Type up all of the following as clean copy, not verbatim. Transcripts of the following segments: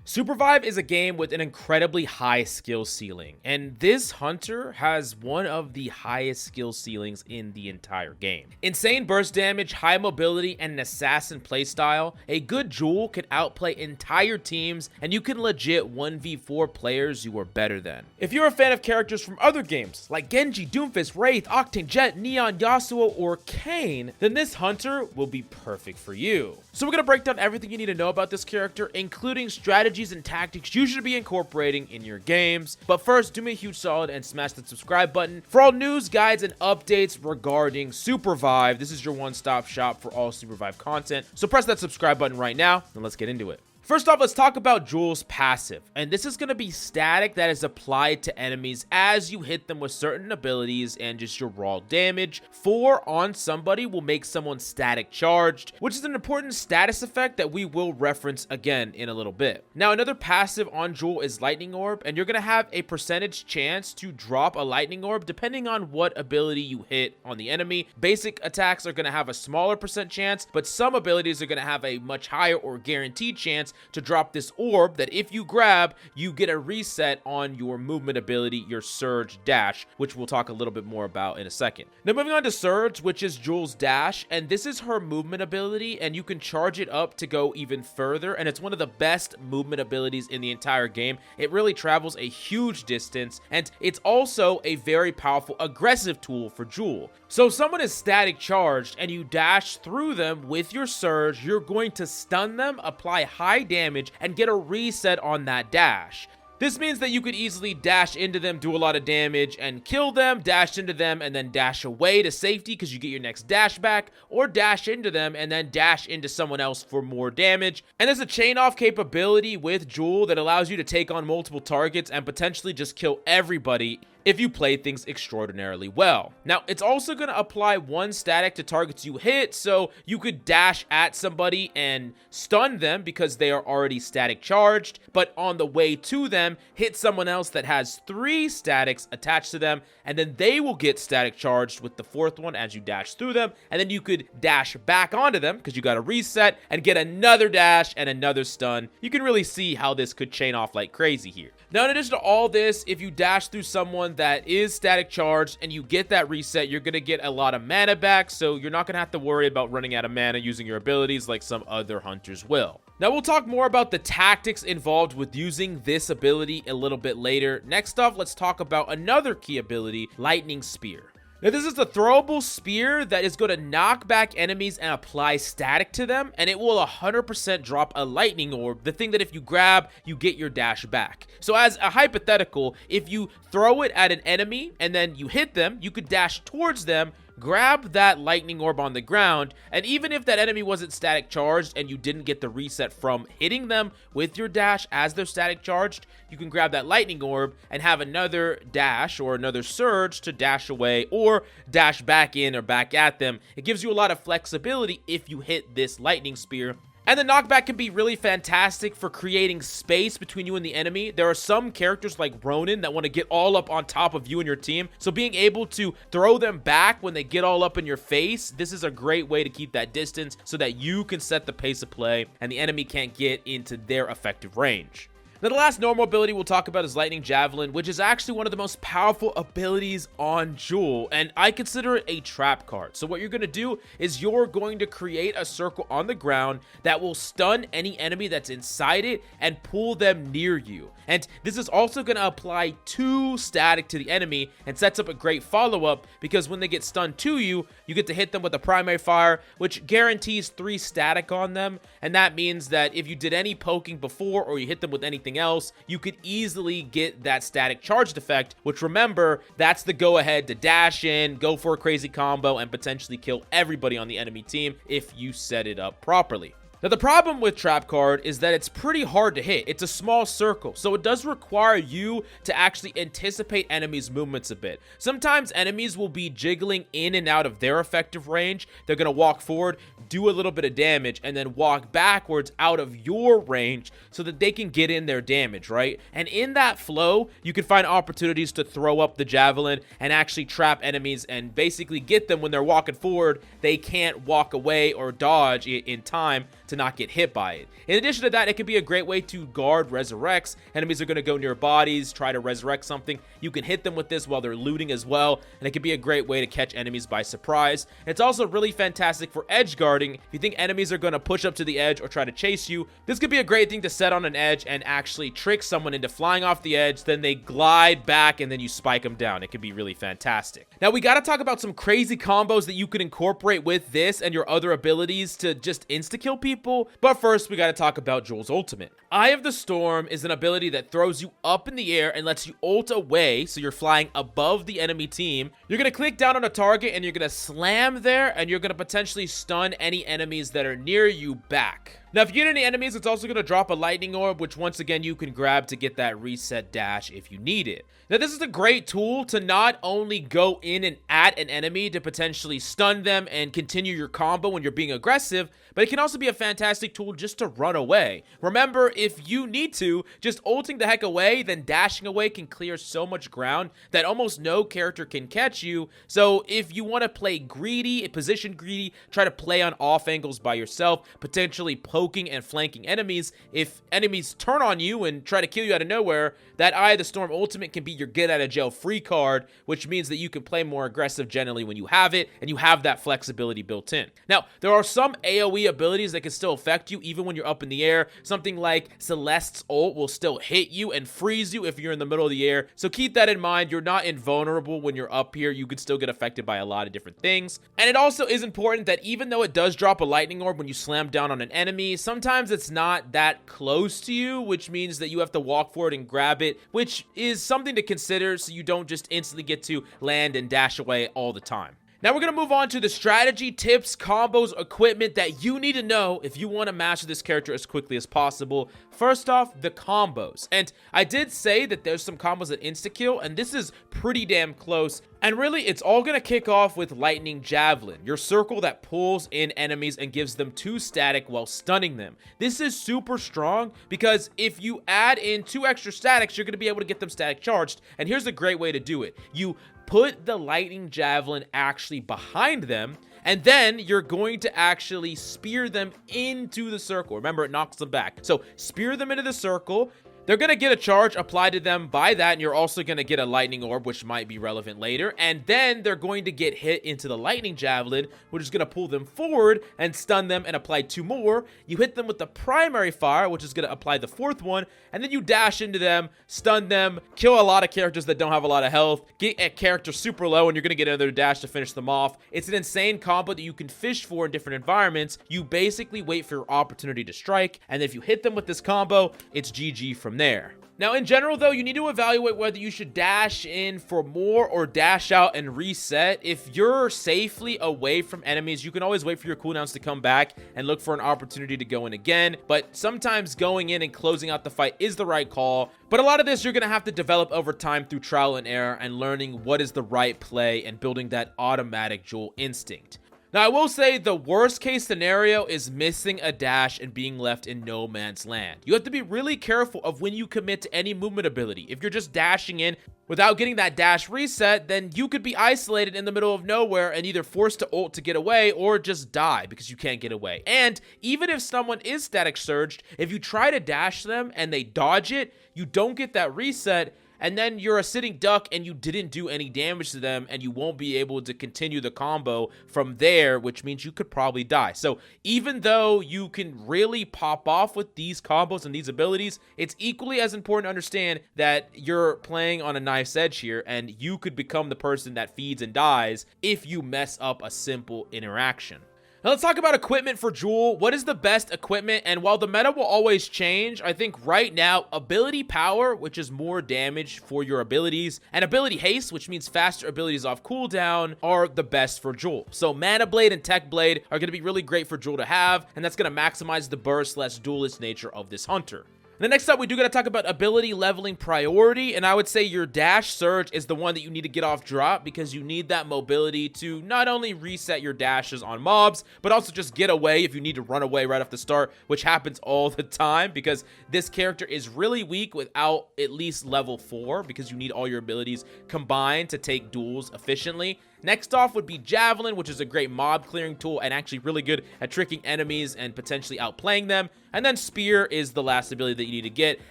Supervive is a game with an incredibly high skill ceiling, and this hunter has one of the highest skill ceilings in the entire game. Insane burst damage, high mobility, and an assassin playstyle, a good JOULE can outplay entire teams, and you can legit 1v4 players you are better than. If you're a fan of characters from other games, like Genji, Doomfist, Wraith, Octane, Jett, Neon, Yasuo, or Kayn, then this hunter will be perfect for you. So we're going to break down everything you need to know about this character, including strategies and tactics you should be incorporating in your games. But first, do me a huge solid and smash that subscribe button for all news, guides, and updates regarding Supervive. This is your one-stop shop for all Supervive content. So press that subscribe button right now, and let's get into it. First off, let's talk about JOULE's passive, and this is going to be static that is applied to enemies as you hit them with certain abilities and just your raw damage. 4 on somebody will make someone static charged, which is an important status effect that we will reference again in a little bit. Now, another passive on JOULE is Lightning Orb, and you're going to have a percentage chance to drop a Lightning Orb depending on what ability you hit on the enemy. Basic attacks are going to have a smaller percent chance, but some abilities are going to have a much higher or guaranteed chance to drop this orb that if you grab, you get a reset on your movement ability, your Surge Dash, which we'll talk a little bit more about in a second. Now moving on to Surge, which is JOULE's dash, and this is her movement ability, and you can charge it up to go even further, and it's one of the best movement abilities in the entire game. It really travels a huge distance, and it's also a very powerful aggressive tool for JOULE. So if someone is static charged and you dash through them with your Surge, you're going to stun them, apply high damage, and get a reset on that dash. This means that you could easily dash into them, do a lot of damage, and kill them, dash into them, and then dash away to safety because you get your next dash back, or dash into them and then dash into someone else for more damage. And there's a chain off capability with JOULE that allows you to take on multiple targets and potentially just kill everybody if you play things extraordinarily well. Now, it's also going to apply one static to targets you hit, so you could dash at somebody and stun them because they are already static charged, but on the way to them, hit someone else that has 3 statics attached to them, and then they will get static charged with the 4th one as you dash through them, and then you could dash back onto them because you got a reset and get another dash and another stun. You can really see how this could chain off like crazy here. Now, in addition to all this, if you dash through someone that is static charged and you get that reset, you're going to get a lot of mana back, so you're not going to have to worry about running out of mana using your abilities like some other hunters will. Now, we'll talk more about the tactics involved with using this ability a little bit later. Next off, let's talk about another key ability, Lightning Spear. Now, this is a throwable spear that is going to knock back enemies and apply static to them, and it will 100% drop a lightning orb, the thing that if you grab, you get your dash back. So as a hypothetical, if you throw it at an enemy and then you hit them, you could dash towards them, grab that lightning orb on the ground, and even if that enemy wasn't static charged and you didn't get the reset from hitting them with your dash as they're static charged, you can grab that lightning orb and have another dash or another surge to dash away or dash back in or back at them. It gives you a lot of flexibility if you hit this lightning spear. And the knockback can be really fantastic for creating space between you and the enemy. There are some characters like Ronin that want to get all up on top of you and your team. So being able to throw them back when they get all up in your face, this is a great way to keep that distance so that you can set the pace of play and the enemy can't get into their effective range. Now, the last normal ability we'll talk about is Lightning Javelin, which is actually one of the most powerful abilities on JOULE, and I consider it a trap card. So what you're going to do is you're going to create a circle on the ground that will stun any enemy that's inside it and pull them near you. And this is also going to apply 2 static to the enemy and sets up a great follow-up because when they get stunned to you, you get to hit them with a primary fire, which guarantees 3 static on them, and that means that if you did any poking before or you hit them with anything else, you could easily get that static charged effect, which remember, that's the go-ahead to dash in, go for a crazy combo, and potentially kill everybody on the enemy team if you set it up properly. Now, the problem with Trap Card is that it's pretty hard to hit. It's a small circle, so it does require you to actually anticipate enemies' movements a bit. Sometimes enemies will be jiggling in and out of their effective range. They're going to walk forward, do a little bit of damage, and then walk backwards out of your range so that they can get in their damage, right? And in that flow, you can find opportunities to throw up the javelin and actually trap enemies and basically get them when they're walking forward. They can't walk away or dodge in time. to not get hit by it. In addition to that, it can be a great way to guard resurrects. Enemies are going to go near bodies, try to resurrect something. You can hit them with this while they're looting as well, and it can be a great way to catch enemies by surprise. It's also really fantastic for edge guarding. If you think enemies are going to push up to the edge or try to chase you, this could be a great thing to set on an edge and actually trick someone into flying off the edge, then they glide back and then you spike them down. It could be really fantastic. Now we got to talk about some crazy combos that you can incorporate with this and your other abilities to just insta-kill people. But first, we got to talk about JOULE's ultimate. Eye of the Storm is an ability that throws you up in the air and lets you ult away, so you're flying above the enemy team. You're going to click down on a target and you're going to slam there, and you're going to potentially stun any enemies that are near you back. Now, if you get any enemies, it's also going to drop a lightning orb, which once again you can grab to get that reset dash if you need it. Now, this is a great tool to not only go in and at an enemy to potentially stun them and continue your combo when you're being aggressive, but it can also be a fantastic tool just to run away. Remember, if you need to, just ulting the heck away, then dashing away can clear so much ground that almost no character can catch you. So if you want to play greedy, position greedy, try to play on off angles by yourself, potentially poking and flanking enemies. If enemies turn on you and try to kill you out of nowhere, that Eye of the Storm ultimate can be your get out of jail free card, which means that you can play more aggressive generally when you have it, and you have that flexibility built in. Now, there are some AoE abilities that can still affect you even when you're up in the air. Something like Celeste's ult will still hit you and freeze you if you're in the middle of the air. So keep that in mind. You're not invulnerable when you're up here. You could still get affected by a lot of different things. And it also is important that even though it does drop a lightning orb when you slam down on an enemy, sometimes it's not that close to you, which means that you have to walk forward and grab it, which is something to consider so you don't just instantly get to land and dash away all the time. Now we're going to move on to the strategy, tips, combos, equipment that you need to know if you want to master this character as quickly as possible. First off, the combos. And I did say that there's some combos that insta-kill, and this is pretty damn close. And really, it's all going to kick off with Lightning Javelin, your circle that pulls in enemies and gives them 2 static while stunning them. This is super strong because if you add in 2 extra statics, you're going to be able to get them static charged. And here's a great way to do it. You put the Lightning Javelin actually behind them, and then you're going to actually spear them into the circle. Remember, it knocks them back. So spear them into the circle. They're going to get a charge applied to them by that, and you're also going to get a lightning orb, which might be relevant later. And then they're going to get hit into the lightning javelin, which is going to pull them forward and stun them and apply 2 more. You hit them with the primary fire, which is going to apply the 4th one, and then you dash into them, stun them, kill a lot of characters that don't have a lot of health, get a character super low, and you're going to get another dash to finish them off. It's an insane combo that you can fish for in different environments. You basically wait for your opportunity to strike, and if you hit them with this combo, it's GG from there. Now, in general, though, you need to evaluate whether you should dash in for more or dash out and reset. If you're safely away from enemies, you can always wait for your cooldowns to come back and look for an opportunity to go in again. But sometimes going in and closing out the fight is the right call. But a lot of this you're going to have to develop over time through trial and error and learning what is the right play and building that automatic JOULE instinct. Now, I will say the worst case scenario is missing a dash and being left in no man's land. You have to be really careful of when you commit to any movement ability. If you're just dashing in without getting that dash reset, then you could be isolated in the middle of nowhere and either forced to ult to get away or just die because you can't get away. And even if someone is static surged, if you try to dash them and they dodge it, you don't get that reset, and then you're a sitting duck and you didn't do any damage to them, and you won't be able to continue the combo from there, which means you could probably die. So even though you can really pop off with these combos and these abilities, it's equally as important to understand that you're playing on a knife's edge here, and you could become the person that feeds and dies if you mess up a simple interaction. Now let's talk about equipment for JOULE. What is the best equipment? And while the meta will always change, I think right now, ability power, which is more damage for your abilities, and ability haste, which means faster abilities off cooldown, are the best for JOULE. So Mana Blade and Tech Blade are going to be really great for JOULE to have, and that's going to maximize the burst/duelist nature of this hunter. The next up, we do got to talk about ability leveling priority, and I would say your dash surge is the one that you need to get off drop because you need that mobility to not only reset your dashes on mobs, but also just get away if you need to run away right off the start, which happens all the time because this character is really weak without at least level 4 because you need all your abilities combined to take duels efficiently. Next off would be Javelin, which is a great mob clearing tool and actually really good at tricking enemies and potentially outplaying them. And then Spear is the last ability that you need to get.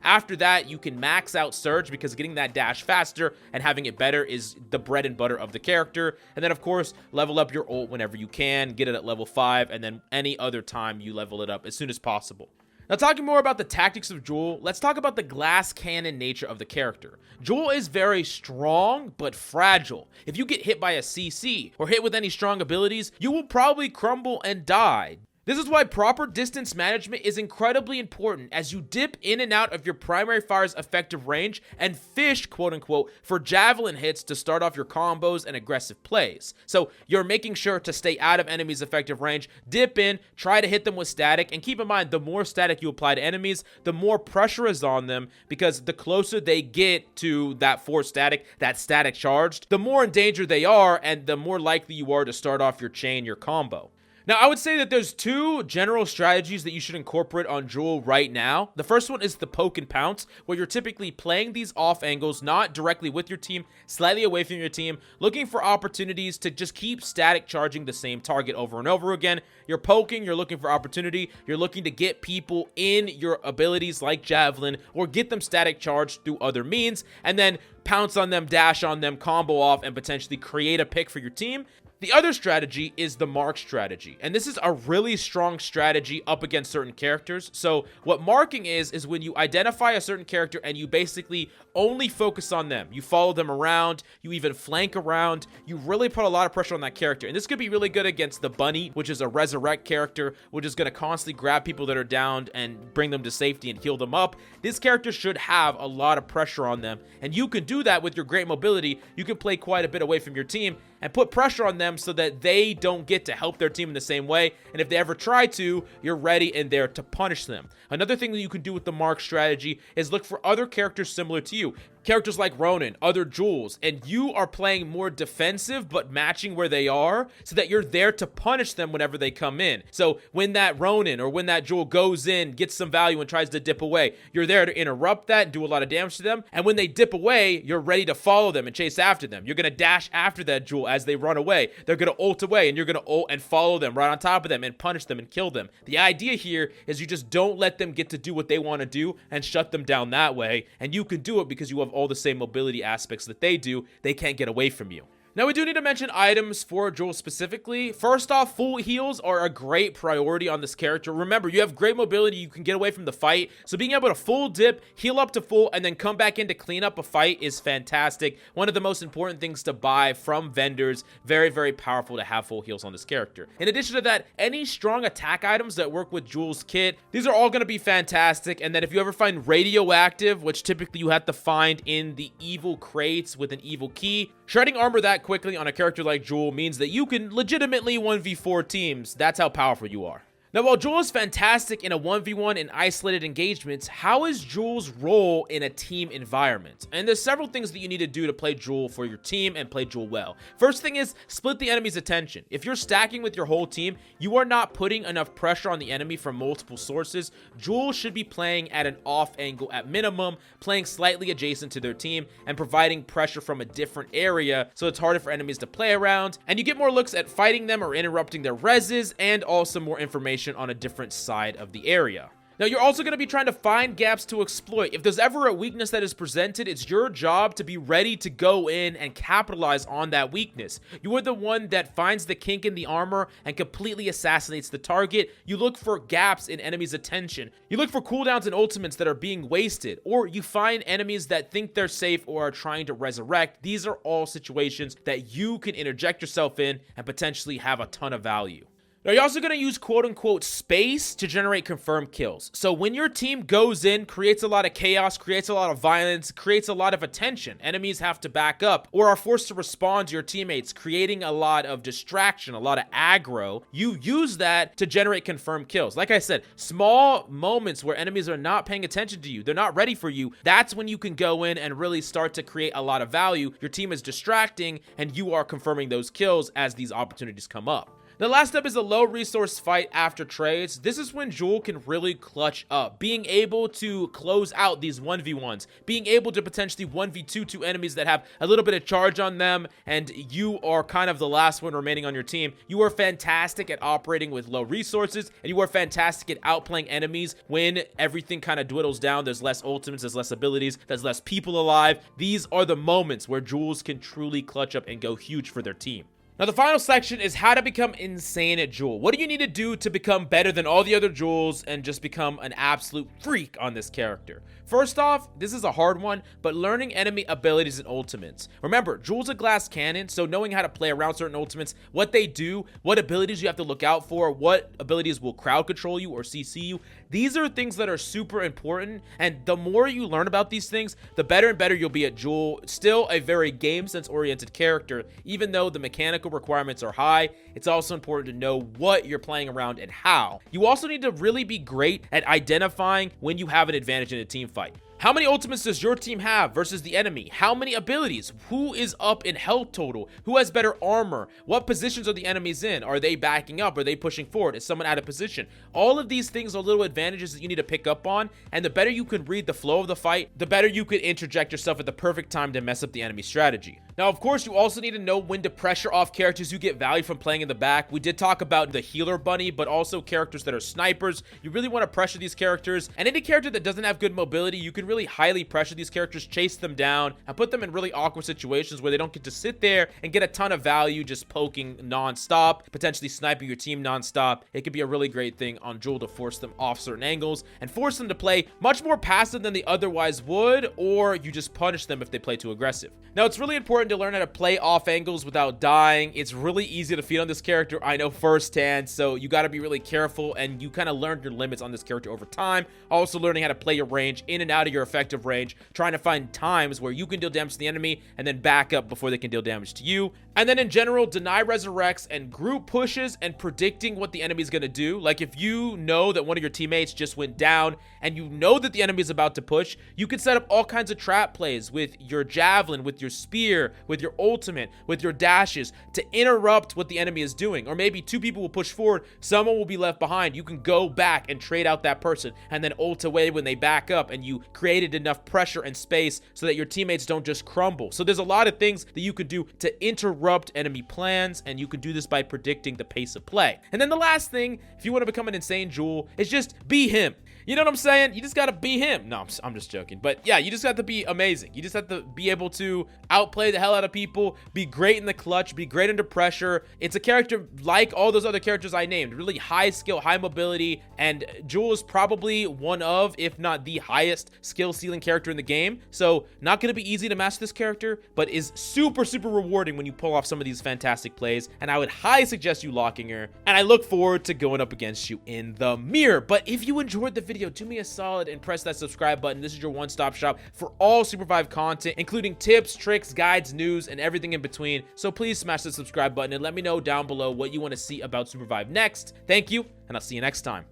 After that, you can max out Surge because getting that dash faster and having it better is the bread and butter of the character. And then, of course, level up your ult whenever you can, get it at level 5, and then any other time you level it up as soon as possible. Now, talking more about the tactics of JOULE, let's talk about the glass cannon nature of the character. JOULE is very strong, but fragile. If you get hit by a CC or hit with any strong abilities, you will probably crumble and die. This is why proper distance management is incredibly important as you dip in and out of your primary fire's effective range and fish, quote unquote, for javelin hits to start off your combos and aggressive plays. So you're making sure to stay out of enemies' effective range, dip in, try to hit them with static, and keep in mind the more static you apply to enemies, the more pressure is on them because the closer they get to that force static, that static charged, the more in danger they are and the more likely you are to start off your chain, your combo. Now, I would say that there's two general strategies that you should incorporate on JOULE right now. The first one is the poke and pounce, where you're typically playing these off angles, not directly with your team, slightly away from your team, looking for opportunities to just keep static charging the same target over and over again. You're poking, you're looking for opportunity, you're looking to get people in your abilities like Javelin, or get them static charged through other means, and then pounce on them, dash on them, combo off, and potentially create a pick for your team. The other strategy is the mark strategy, and this is a really strong strategy up against certain characters. So what marking is when you identify a certain character and you basically only focus on them. You follow them around, you even flank around, you really put a lot of pressure on that character. And this could be really good against the Bunny, which is a resurrect character, which is going to constantly grab people that are downed and bring them to safety and heal them up. This character should have a lot of pressure on them, and you can do that with your great mobility. You can play quite a bit away from your team and put pressure on them so that they don't get to help their team in the same way. And if they ever try to, you're ready and there to punish them. Another thing that you can do with the mark strategy is look for other characters similar to you. Characters like Ronin, other JOULEs, and you are playing more defensive but matching where they are so that you're there to punish them whenever they come in. So when that Ronin or when that JOULE goes in, gets some value and tries to dip away, you're there to interrupt that and do a lot of damage to them. And when they dip away, you're ready to follow them and chase after them. You're going to dash after that JOULE as they run away. They're going to ult away and you're going to ult and follow them right on top of them and punish them and kill them. The idea here is you just don't let them get to do what they want to do and shut them down that way. And you can do it because you have all the same mobility aspects that they do. They can't get away from you. Now, we do need to mention items for JOULE specifically. First off, full heals are a great priority on this character. Remember, you have great mobility. You can get away from the fight. So being able to full dip, heal up to full, and then come back in to clean up a fight is fantastic. One of the most important things to buy from vendors. Very, very powerful to have full heals on this character. In addition to that, any strong attack items that work with JOULE's kit, these are all going to be fantastic. And then if you ever find radioactive, which typically you have to find in the evil crates with an evil key, shredding armor that quickly on a character like JOULE means that you can legitimately 1v4 teams. That's how powerful you are. Now, while JOULE is fantastic in a 1v1 in isolated engagements, how is JOULE's role in a team environment? And there's several things that you need to do to play JOULE for your team and play JOULE well. First thing is split the enemy's attention. If you're stacking with your whole team, you are not putting enough pressure on the enemy from multiple sources. JOULE should be playing at an off angle at minimum, playing slightly adjacent to their team, and providing pressure from a different area so it's harder for enemies to play around, and you get more looks at fighting them or interrupting their reses, and also more information on a different side of the area. Now, you're also going to be trying to find gaps to exploit. If there's ever a weakness that is presented, it's your job to be ready to go in and capitalize on that weakness. You are the one that finds the kink in the armor and completely assassinates the target. You look for gaps in enemies' attention. You look for cooldowns and ultimates that are being wasted, or you find enemies that think they're safe or are trying to resurrect. These are all situations that you can interject yourself in and potentially have a ton of value. Now, you're also going to use quote-unquote space to generate confirmed kills. So when your team goes in, creates a lot of chaos, creates a lot of violence, creates a lot of attention, enemies have to back up or are forced to respond to your teammates, creating a lot of distraction, a lot of aggro. You use that to generate confirmed kills. Like I said, small moments where enemies are not paying attention to you, they're not ready for you, that's when you can go in and really start to create a lot of value. Your team is distracting and you are confirming those kills as these opportunities come up. The last step is a low resource fight after trades. This is when JOULE can really clutch up, being able to close out these 1v1s, being able to potentially 1v2 two enemies that have a little bit of charge on them, and you are kind of the last one remaining on your team. You are fantastic at operating with low resources, and you are fantastic at outplaying enemies when everything kind of dwindles down. There's less ultimates, there's less abilities, there's less people alive. These are the moments where JOULEs can truly clutch up and go huge for their team. Now, the final section is how to become insane at JOULE. What do you need to do to become better than all the other JOULEs and just become an absolute freak on this character? First off, this is a hard one, but learning enemy abilities and ultimates. Remember, JOULE's a glass cannon, so knowing how to play around certain ultimates, what they do, what abilities you have to look out for, what abilities will crowd control you or CC you, these are things that are super important, and the more you learn about these things, the better and better you'll be at JOULE. Still a very game sense oriented character, even though the mechanical requirements are high. It's also important to know what you're playing around and how. You also need to really be great at identifying when you have an advantage in a team fight. How many ultimates does your team have versus the enemy? How many abilities? Who is up in health total? Who has better armor? What positions are the enemies in? Are they backing up? Are they pushing forward? Is someone out of position? All of these things are little advantages that you need to pick up on, and the better you can read the flow of the fight, the better you can interject yourself at the perfect time to mess up the enemy strategy. Now, of course, you also need to know when to pressure off characters who get value from playing in the back. We did talk about the healer bunny, but also characters that are snipers. You really want to pressure these characters, and any character that doesn't have good mobility, you can really highly pressure these characters, chase them down, and put them in really awkward situations where they don't get to sit there and get a ton of value just poking non-stop, potentially sniping your team non-stop. It could be a really great thing on JOULE to force them off certain angles and force them to play much more passive than they otherwise would, or you just punish them if they play too aggressive. Now, it's really important to learn how to play off angles without dying. It's really easy to feed on this character, I know firsthand, so you got to be really careful, and you kind of learn your limits on this character over time. Also learning how to play your range in and out of your effective range, trying to find times where you can deal damage to the enemy and then back up before they can deal damage to you. And then in general, deny resurrects and group pushes and predicting what the enemy is going to do. Like if you know that one of your teammates just went down and you know that the enemy is about to push, you can set up all kinds of trap plays with your javelin, with your spear, with your ultimate, with your dashes to interrupt what the enemy is doing. Or maybe two people will push forward, someone will be left behind. You can go back and trade out that person and then ult away when they back up, and you created enough pressure and space so that your teammates don't just crumble. So there's a lot of things that you could do to interrupt enemy plans, and you can do this by predicting the pace of play. And then the last thing, if you want to become an insane JOULE, is just be him. You know what I'm saying? You just got to be him. No, I'm just joking. But yeah, you just have to be amazing. You just have to be able to outplay the hell out of people, be great in the clutch, be great under pressure. It's a character like all those other characters I named, really high skill, high mobility, and JOULE is probably one of, if not the highest skill ceiling character in the game. So not going to be easy to master this character, but is super, super rewarding when you pull off some of these fantastic plays. And I would highly suggest you locking her. And I look forward to going up against you in the mirror. But if you enjoyed the video, do me a solid and press that subscribe button. This is your one-stop shop for all Supervive content, including tips, tricks, guides, news, and everything in between. So please smash the subscribe button and let me know down below what you want to see about Supervive next. Thank you, and I'll see you next time.